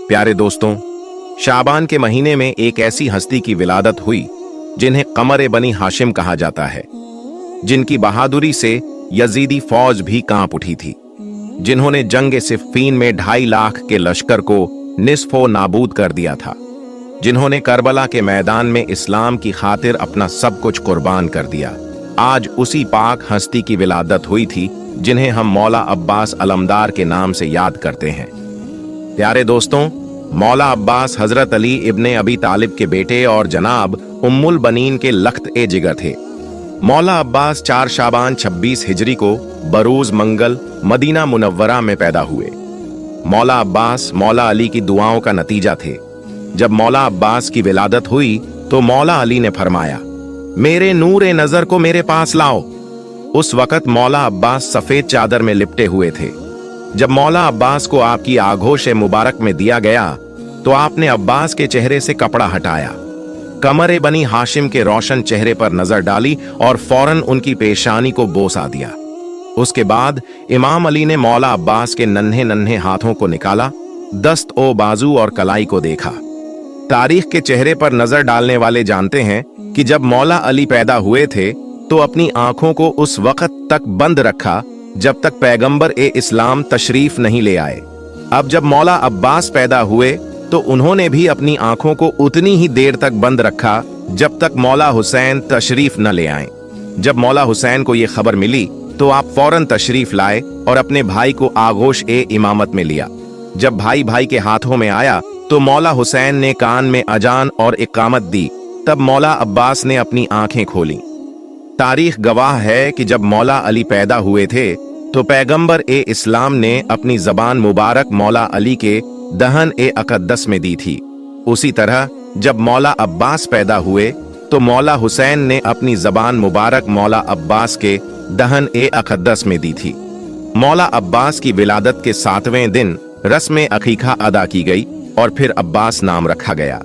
प्यारे दोस्तों, शाबान के महीने में एक ऐसी हस्ती की विलादत हुई जिन्हें कमर बनी हाशिम कहा जाता है, जिनकी बहादुरी से यजीदी फौज भी कांप उठी थी, जिन्होंने जंग सिफ़ीन में 2.5 लाख के लश्कर को निस्फो नाबूद कर दिया था, जिन्होंने करबला के मैदान में इस्लाम की खातिर अपना सब कुछ कुर्बान कर दिया। आज उसी पाक हस्ती की विलादत हुई थी जिन्हें हम मौला अब्बास अलमदार के नाम से याद करते हैं। प्यारे दोस्तों, मौला अब्बास हजरत अली इब्ने अबी तालिब के बेटे और जनाब उम्मुल बनीन के लख्त ए जिगर थे। मौला अब्बास 4 शाबान 26 हिजरी को बरूज मंगल मदीना मुनव्वरा में पैदा हुए। मौला अब्बास मौला अली की दुआओं का नतीजा थे। जब मौला अब्बास की विलादत हुई तो मौला अली ने फरमाया, मेरे नूर नजर को मेरे पास लाओ। उस वक़्त मौला अब्बास सफेद चादर में लिपटे हुए थे। जब मौला अब्बास को आपकी आगोश मुबारक में दिया गया तो आपने अब्बास के चेहरे से कपड़ा हटाया, कमर बनी हाशिम के रोशन चेहरे पर नजर डाली और फौरन उनकी पेशानी को बोसा दिया। उसके बाद इमाम अली ने मौला अब्बास के नन्हे नन्हे हाथों को निकाला, दस्त ओ बाजू और कलाई को देखा। तारीख के चेहरे पर नजर डालने वाले जानते हैं कि जब मौला अली पैदा हुए थे तो अपनी आंखों को उस वक्त तक बंद रखा जब तक पैगंबर इस्लाम तशरीफ नहीं ले आए। अब जब मौला अब्बास पैदा हुए तो उन्होंने भी अपनी आंखों को उतनी ही देर तक बंद रखा जब तक मौला हुसैन तशरीफ न ले आए। जब मौला हुसैन को यह खबर मिली तो आप फौरन तशरीफ लाए और अपने भाई को आगोश इमामत में लिया। जब भाई भाई के हाथों में आया तो मौला हुसैन ने कान में अजान और इकामत दी। तब मौला अब्बास ने अपनी आंखें खोली। तारीख गवाह है कि जब मौला अली पैदा हुए थे तो पैगंबर इस्लाम ने अपनी जबान मुबारक मौला अली के दहन अकद्दस में दी थी। उसी तरह जब मौला अब्बास पैदा हुए तो मौला हुसैन ने अपनी जबान मुबारक मौला अब्बास के दहन अकद्दस में दी थी। मौला अब्बास की विलादत के 7वें दिन रस्म अकीका अदा की गई और फिर अब्बास नाम रखा गया।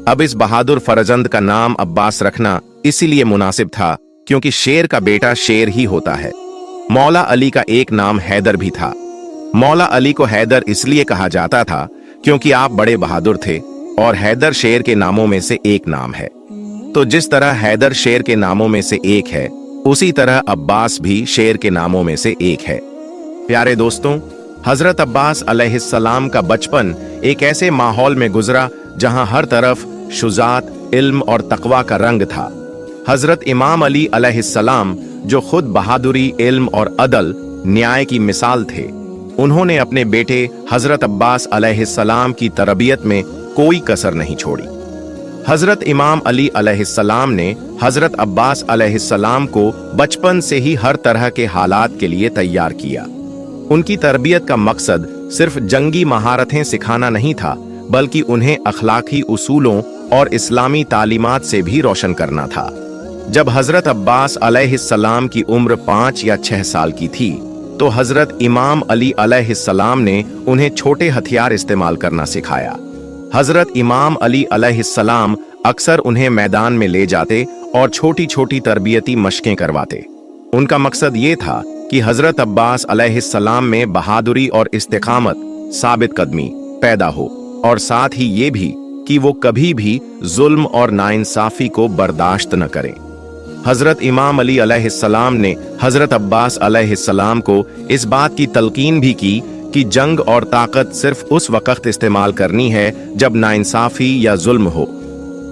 अब इस बहादुर फरजंद का नाम अब्बास रखना इसीलिए मुनासिब था क्योंकि शेर का बेटा शेर ही होता है। मौला अली का एक नाम हैदर भी था। मौला अली को हैदर इसलिए कहा जाता था क्योंकि आप बड़े बहादुर थे और हैदर शेर के नामों में से एक नाम है। तो जिस तरह हैदर शेर के नामों में से एक है, उसी तरह अब्बास भी शेर के नामों में से एक है। प्यारे दोस्तों, हजरत अब्बास अलैहिस्सलाम का बचपन एक ऐसे माहौल में गुजरा जहां हर तरफ शुजात, इल्म और तकवा का रंग था। हजरत इमाम अली अलैहिस्सलाम जो खुद बहादुरी, इल्म और अदल, न्याय की मिसाल थे, उन्होंने अपने बेटे हजरत अब्बास अलैहिस्सलाम की तरबियत में कोई कसर नहीं छोड़ी। हजरत इमाम अली अलैहिस्सलाम ने हजरत अब्बास अलैहिस्सलाम को बचपन से ही हर तरह के हालात के लिए तैयार किया। उनकी तरबियत का मकसद सिर्फ जंगी महारतें सिखाना नहीं था, बल्कि उन्हें अखलाकी उसूलों और इस्लामी तालीमात से भी रोशन करना था। जब हजरत अब्बास अलैहिस्सलाम की उम्र 5 या 6 साल की थी तो हजरत इमाम अली अलैहिस्सलाम ने उन्हें छोटे हथियार इस्तेमाल करना सिखाया। हजरत इमाम अली अलैहिस्सलाम अक्सर उन्हें मैदान में ले जाते और छोटी छोटी तरबियती मशकें करवाते। उनका मकसद ये था कि हजरत अब्बास अलैहिस्सलाम में बहादुरी और इस्तिकामत, साबित कदमी पैदा हो और साथ ही ये भी कि वो कभी भी जुल्म और नाइंसाफी को बर्दाश्त न करें। हजरत इमाम अली अलैहिस्सलाम ने हजरत अब्बास अलैहिस्सलाम को इस बात की तलकीन भी की कि जंग और ताकत सिर्फ उस वक्त इस्तेमाल करनी है जब नाइंसाफी या जुल्म हो।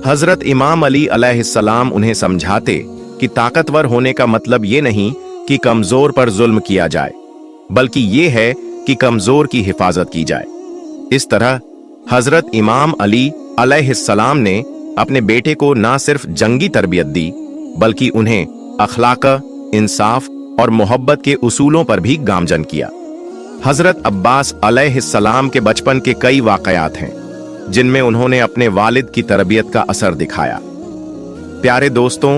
हजरत इमाम अली अलैहिस्सलाम उन्हें समझाते कि ताकतवर होने का मतलब ये नहीं कि कमजोर पर जुल्म किया जाए, बल्कि ये है कि कमजोर की हिफाजत की जाए। इस तरह हजरत इमाम अली अलैहिस्सलाम ने अपने बेटे को ना सिर्फ जंगी तरबियत दी, बल्कि उन्हें अखलाक, इंसाफ और मोहब्बत के उसूलों पर भी गामजन किया। हजरत अब्बास अलैहिस्सलाम के बचपन के कई वाकयात हैं जिनमें उन्होंने अपने वालिद की तरबियत का असर दिखाया। प्यारे दोस्तों,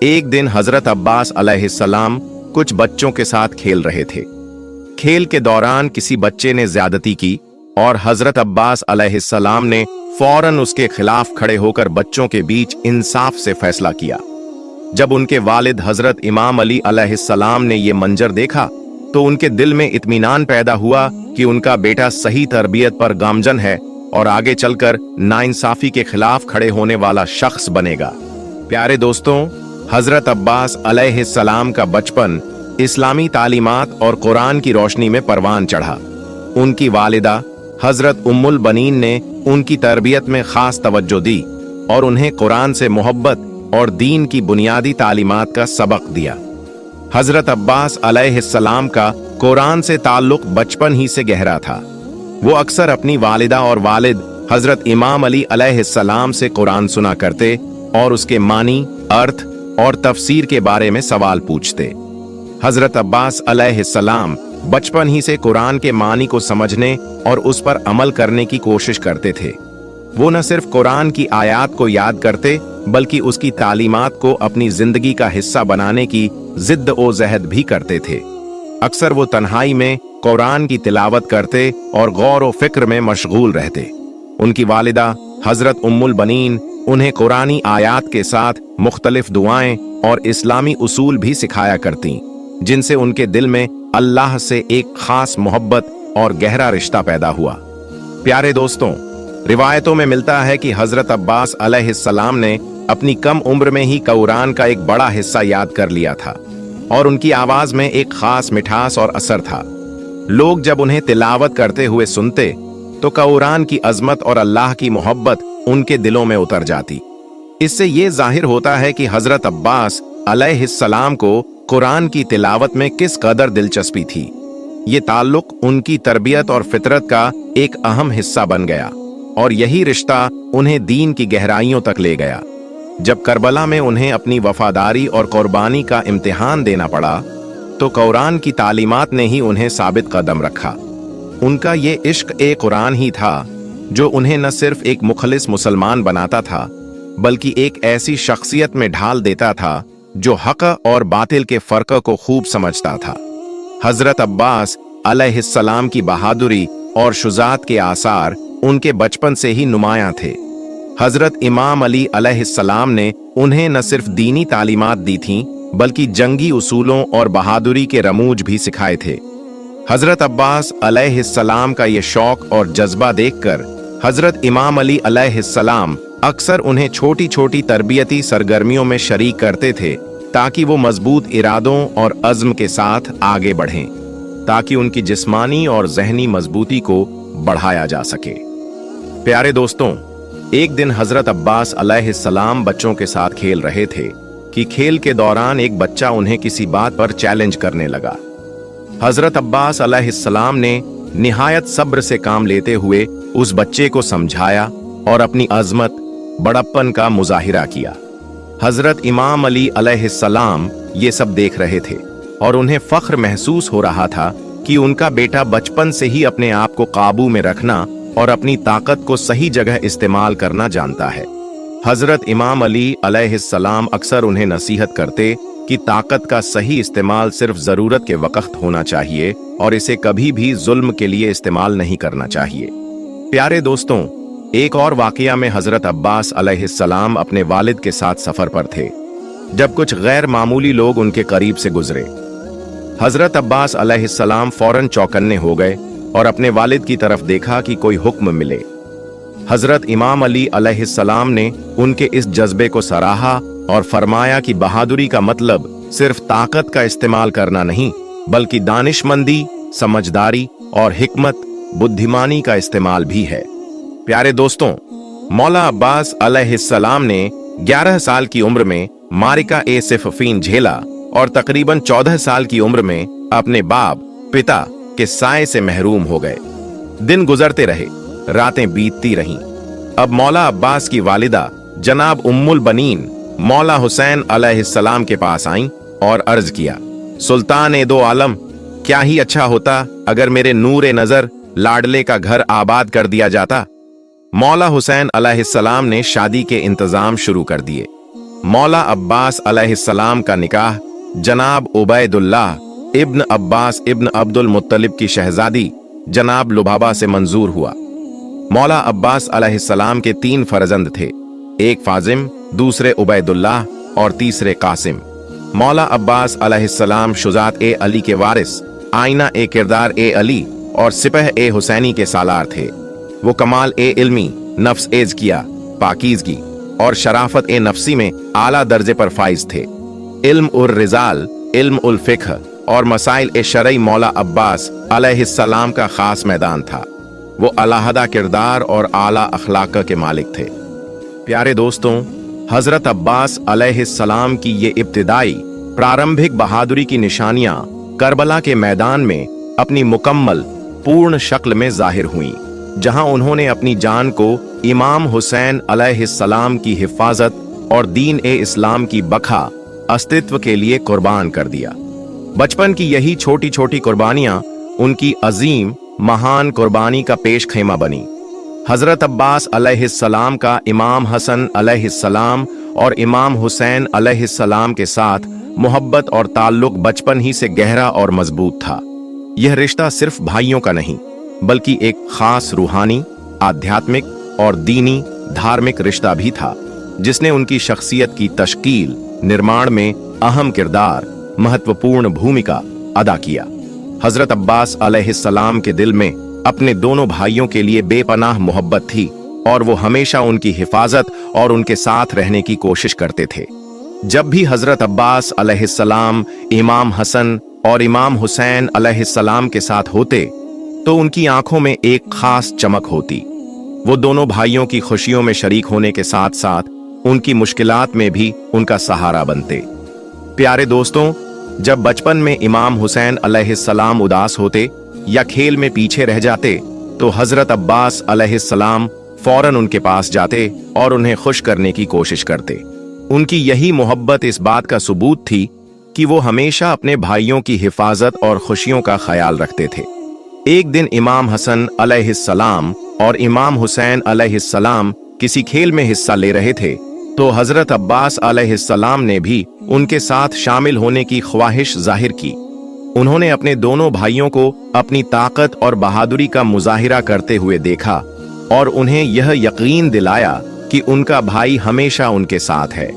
एक दिन हजरत अब्बास अलैहिस्सलाम कुछ बच्चों के साथ खेल रहे थे। खेल के दौरान किसी बच्चे ने ज्यादती की और हजरत अब्बास अलैहिस्सलाम ने फौरन उसके खिलाफ खड़े होकर बच्चों के बीच इंसाफ से फैसला किया। जब उनके वालिद हजरत इमाम अली अलैहिस्सलाम ने यह मंजर देखा तो उनके दिल में इत्मीनान पैदा हुआ कि उनका बेटा सही तरबियत पर गामजन है और आगे चलकर नाइंसाफी के खिलाफ खड़े होने वाला शख्स बनेगा। प्यारे दोस्तों, हजरत अब्बास अलैहिस्सलाम का बचपन इस्लामी तालीमात और कुरान की रोशनी में परवान चढ़ा। उनकी वालिदा हजरत उम्मुल बनीन ने उनकी तरबियत में खास तवज्जो दी और उन्हें कुरान से मोहब्बत और दीन की बुनियादी तालीमात का सबक दिया। हजरत अब्बास अलैहिस्सलाम का कुरान से ताल्लुक बचपन ही से गहरा था। वो अक्सर अपनी वालिदा और वालिद हजरत इमाम अली अलैहिस्सलाम से कुरान सुना करते और उसके मानी, अर्थ और तफसीर के बारे में सवाल पूछते। हजरत अब्बास अलैहिस्सलाम बचपन ही से कुरान के मानी को समझने और उस पर अमल करने की कोशिश करते थे। वो न सिर्फ कुरान की आयात को याद करते बल्कि उसकी तालीमात को अपनी जिंदगी का हिस्सा बनाने की जिद्द ओ जहद भी करते थे। अक्सर वो तन्हाई में कुरान की तिलावत करते और गौर व फिक्र में मशगूल रहते। उनकी वालिदा हजरत उम्मुल बनीन उन्हें कुरानी आयात के साथ मुख्तलिफ दुआएं और इस्लामी उसूल भी सिखाया करती, जिनसे उनके दिल में अल्लाह से एक खास मोहब्बत और गहरा रिश्ता पैदा हुआ। प्यारे दोस्तों, रिवायतों में मिलता है कि हजरत अब्बास अलैहिस्सलाम ने अपनी कम उम्र में ही कुरान का एक बड़ा हिस्सा याद कर लिया था और उनकी आवाज में एक खास मिठास और असर था। लोग जब उन्हें तिलावत करते हुए सुनते तो कुरान की अजमत और अल्लाह की मोहब्बत उनके दिलों में उतर जाती। इससे ये जाहिर होता है कि हजरत अब्बास अलैहिस्सलाम को कुरान की तिलावत में किस कदर दिलचस्पी थी। ये ताल्लुक उनकी तरबियत और फितरत का एक अहम हिस्सा बन गया और यही रिश्ता उन्हें दीन की गहराइयों तक ले गया। जब करबला में उन्हें अपनी वफादारी और कुर्बानी का इम्तिहान देना पड़ा तो कुरान की तालीमात ने ही उन्हें साबित कदम रखा। उनका ये इश्क ए कुरान ही था जो उन्हें न सिर्फ एक मुखलिस मुसलमान बनाता था बल्कि एक ऐसी शख्सियत में ढाल देता था जो हक और बातिल के फर्क को खूब समझता था। हजरत अब्बास अलैहिस्सलाम की बहादुरी और शुजात के आसार उनके बचपन से ही नुमायां थे। हजरत इमाम अली अलैहिस्सलाम ने उन्हें न सिर्फ दीनी तालीमात दी थीं बल्कि जंगी उसूलों और बहादुरी के रमूज भी सिखाए थे। हजरत अब्बास अलैहिस्सलाम का ये शौक और जज्बा देखकर हजरत इमाम अली अलैहिस्सलाम अक्सर उन्हें छोटी छोटी तरबियती सरगर्मियों में शरीक करते थे ताकि वो मजबूत इरादों और अज़्म के साथ आगे बढ़ें, ताकि उनकी जिस्मानी और जहनी मजबूती को बढ़ाया जा सके। प्यारे दोस्तों, एक दिन हजरत अब्बास अलैहिस्सलाम बच्चों के साथ खेल रहे थे कि खेल के दौरान एक बच्चा उन्हें किसी बात पर चैलेंज करने लगा। हजरत अब्बास अलैहिस्सलाम ने निहायत सब्र से काम लेते हुए उस बच्चे को समझाया और अपनी अजमत, बड़प्पन का मुजाहिरा किया। हजरत इमाम अली अलैहिस्सलाम ये सब देख रहे थे और उन्हें फख्र महसूस हो रहा था कि उनका बेटा बचपन से ही अपने आप को काबू में रखना और अपनी ताकत को सही जगह इस्तेमाल करना जानता है। हजरत इमाम अली अलैहिस्सलाम अक्सर उन्हें नसीहत करते कि ताकत का सही इस्तेमाल सिर्फ जरूरत के वक्त होना चाहिए और इसे कभी भी जुल्म के लिए इस्तेमाल नहीं करना चाहिए। प्यारे दोस्तों, एक और वाकया में हजरत अब्बास अलैहिस्सलाम अपने वालिद के साथ सफर पर थे जब कुछ गैर मामूली लोग उनके करीब से गुजरे। हजरत अब्बास अलैहिस्सलाम फौरन चौकन्ने हो गए और अपने वालिद की तरफ देखा कि कोई हुक्म मिले। हजरत इमाम अली अलैहिस्सलाम ने उनके इस जज्बे को सराहा और फरमाया कि बहादुरी का मतलब सिर्फ ताकत का इस्तेमाल करना नहीं बल्कि दानिशमंदी, समझदारी और हिकमत, बुद्धिमानी का इस्तेमाल भी है। प्यारे दोस्तों, मौला अब्बास अलैहिस्सलाम ने 11 साल की उम्र में मारिका ए सिफ़ीन झेला और तकरीबन 14 साल की उम्र में अपने बाप पिता के साए से महरूम हो गए। दिन गुजरते रहे, रातें बीतती रहीं। अब मौला अब्बास की वालिदा जनाब उम्मुल बनीन मौला हुसैन अलैहिस्सलाम के पास आईं और अर्ज किया, सुल्तान ए दो आलम, क्या ही अच्छा होता अगर मेरे नूरे नजर लाडले का घर आबाद कर दिया जाता। मौला हुसैन अलैहिस्सलाम ने शादी के इंतजाम शुरू कर दिए। मौला अब्बास अलैहिस्सलाम का निकाह जनाब उबैदुल्लाह इब्न अब्बास इब्न अब्दुल मुत्तलिब की शहजादी जनाब लुबाबा से मंजूर हुआ। मौला अब्बास अलैहिस्सलाम के 3 फर्जंद थे, एक फाजिम, दूसरे उबैदुल्लाह और तीसरे कासिम। मौला अब्बास अलैहिस्सलाम शुजात ए अली के वारिस, आईना ए किरदार ए अली और सिपह ए हुसैनी के सालार थे। वो कमाल ए इल्मी, नफ्स एज किया, पाकीज़गी और शराफत ए नफसी में आला दर्जे पर फाइज थे। इल्म उर रिजाल, इल्म उल फिक्ह और मसाइल ए शरई मौला अब्बास अलैहिस्सलाम का खास मैदान था। वो अलहदा किरदार और आला अखलाक के मालिक थे। प्यारे दोस्तों, हजरत अब्बास अलैहिस्सलाम की ये इब्तिदाई प्रारंभिक बहादुरी की निशानियां करबला के मैदान में अपनी मुकम्मल पूर्ण शक्ल में जाहिर हुईं, जहां उन्होंने अपनी जान को इमाम हुसैन अलैहिस्सलाम की हिफाजत और दीन ए इस्लाम की बखा अस्तित्व के लिए कुर्बान कर दिया। बचपन की यही छोटी छोटी कुर्बानियां उनकी अजीम महान कुर्बानी का पेश खेमा बनी। हजरत अब्बास अलैहिस्सलाम का इमाम हसन अलैहिस्सलाम और इमाम हुसैन अलैहिस्सलाम के साथ मोहब्बत और ताल्लुक बचपन ही से गहरा और मजबूत था। यह रिश्ता सिर्फ भाइयों का नहीं, बल्कि एक खास रूहानी, आध्यात्मिक और दीनी धार्मिक रिश्ता भी था, जिसने उनकी शख्सियत की तश्कील निर्माण में अहम किरदार, महत्वपूर्ण भूमिका अदा किया। हजरत अब्बास अलैहिस्सलाम के दिल में अपने दोनों भाइयों के लिए बेपनाह मोहब्बत थी और वो हमेशा उनकी हिफाजत और उनके साथ रहने की कोशिश करते थे। जब भी हजरत अब्बास अलैहिस्सलाम इमाम हसन और इमाम हुसैन अलैहिस्सलाम के साथ होते तो उनकी आंखों में एक खास चमक होती। वो दोनों भाइयों की खुशियों में शरीक होने के साथ साथ उनकी मुश्किलात में भी उनका सहारा बनते। प्यारे दोस्तों, जब बचपन में इमाम हुसैन अलैहिस्सलाम उदास होते या खेल में पीछे रह जाते तो हजरत अब्बास अलैहिस्सलाम फौरन उनके पास जाते और उन्हें खुश करने की कोशिश करते। उनकी यही मोहब्बत इस बात का सबूत थी कि वो हमेशा अपने भाइयों की हिफाजत और खुशियों का ख्याल रखते थे। एक दिन इमाम हसन अलैहिस्सलाम और इमाम हुसैन अलैहिस्सलाम किसी खेल में हिस्सा ले रहे थे तो हजरत अब्बास अलैहिस्सलाम ने भी उनके साथ शामिल होने की ख्वाहिश जाहिर की। उन्होंने अपने दोनों भाइयों को अपनी ताकत और बहादुरी का मुजाहिरा करते हुए देखा और उन्हें यह यकीन दिलाया कि उनका भाई हमेशा उनके साथ है।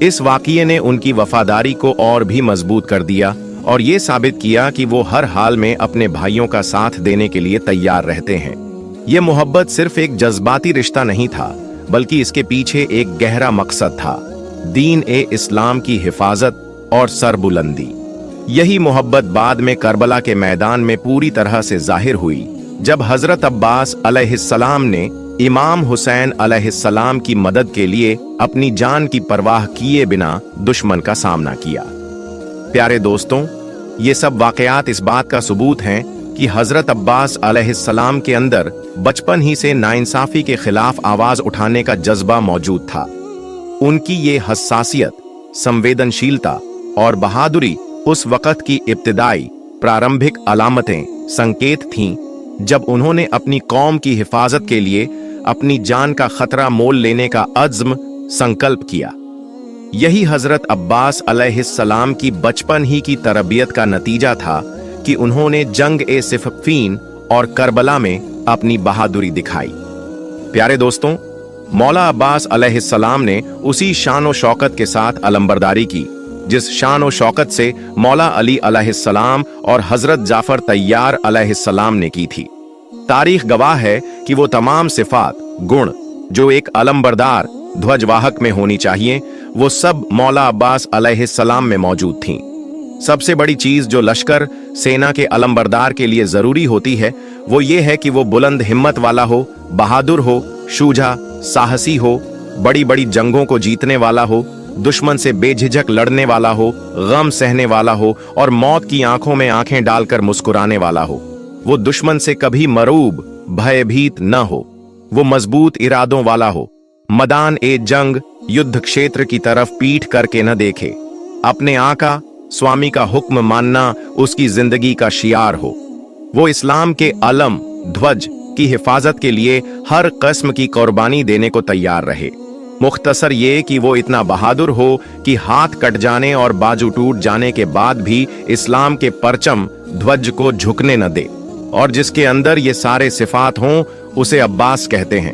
इस वाक़ये ने उनकी वफादारी को और भी मजबूत कर दिया और ये साबित किया कि वो हर हाल में अपने भाइयों का साथ देने के लिए तैयार रहते हैं। ये मोहब्बत सिर्फ एक जज्बाती रिश्ता नहीं था, बल्कि इसके पीछे एक गहरा मकसद था, दीन ए इस्लाम की हिफाजत और सरबुलंदी। यही मोहब्बत बाद में करबला के मैदान में पूरी तरह से जाहिर हुई, जब हजरत अब्बास अलैहिस्सलाम ने इमाम हुसैन अलैहिस्सलाम की मदद के लिए अपनी जान की परवाह किए बिना दुश्मन का सामना किया। प्यारे दोस्तों, ये सब वाकयात इस बात का सबूत हैं कि हजरत अब्बास अलैहिस्सलाम के अंदर बचपन ही से नाइंसाफी के खिलाफ आवाज उठाने का जज्बा मौजूद था। उनकी ये हसासियत, संवेदनशीलता और बहादुरी उस वक़्त की इब्तिदाई प्रारंभिक अलामतें, संकेत थीं जब उन्होंने अपनी कौम की हिफाजत के लिए अपनी जान का खतरा मोल लेने का अज़्म संकल्प किया। यही हजरत अब्बास अलैहिस्सलाम की बचपन ही की तरबियत का नतीजा था कि उन्होंने जंग ए सिफ़ीन और करबला में अपनी बहादुरी दिखाई। प्यारे दोस्तों, मौला अब्बास अलैहिस्सलाम ने उसी शान व शौकत के साथ अलंबरदारी की जिस शान व शौकत से मौला अली अलैहिस्सलाम और हजरत जाफर तैयार अलैहिस्सलाम ने की थी। तारीख गवाह है कि वो तमाम सिफात, गुण जो एक अलंबरदार ध्वजवाहक में होनी चाहिए, वो सब मौला अब्बास अलैहिस्सलाम में मौजूद थीं। सबसे बड़ी चीज जो लश्कर सेना के अलंबरदार के लिए जरूरी होती है वो ये है कि वो बुलंद हिम्मत वाला हो, बहादुर हो, शूजा, साहसी हो, बड़ी बड़ी जंगों को जीतने वाला हो, दुश्मन से बेझिझक लड़ने वाला हो, गम सहने वाला हो और मौत की आंखों में आंखें डालकर मुस्कुराने वाला हो। वो दुश्मन से कभी मरूब, भयभीत न हो। वो मजबूत इरादों वाला हो, मैदान ए जंग, युद्ध क्षेत्र की तरफ पीठ करके न देखे। अपने आका स्वामी का हुक्म मानना उसकी जिंदगी का शियार हो। वो इस्लाम के अलम, ध्वज की हिफाजत के लिए हर किस्म की कुर्बानी देने को तैयार रहे। मुख्तसर ये कि वो इतना बहादुर हो कि हाथ कट जाने और बाजू टूट जाने के बाद भी इस्लाम के परचम, ध्वज को झुकने न दे। और जिसके अंदर ये सारे सिफात हों उसे अब्बास कहते हैं।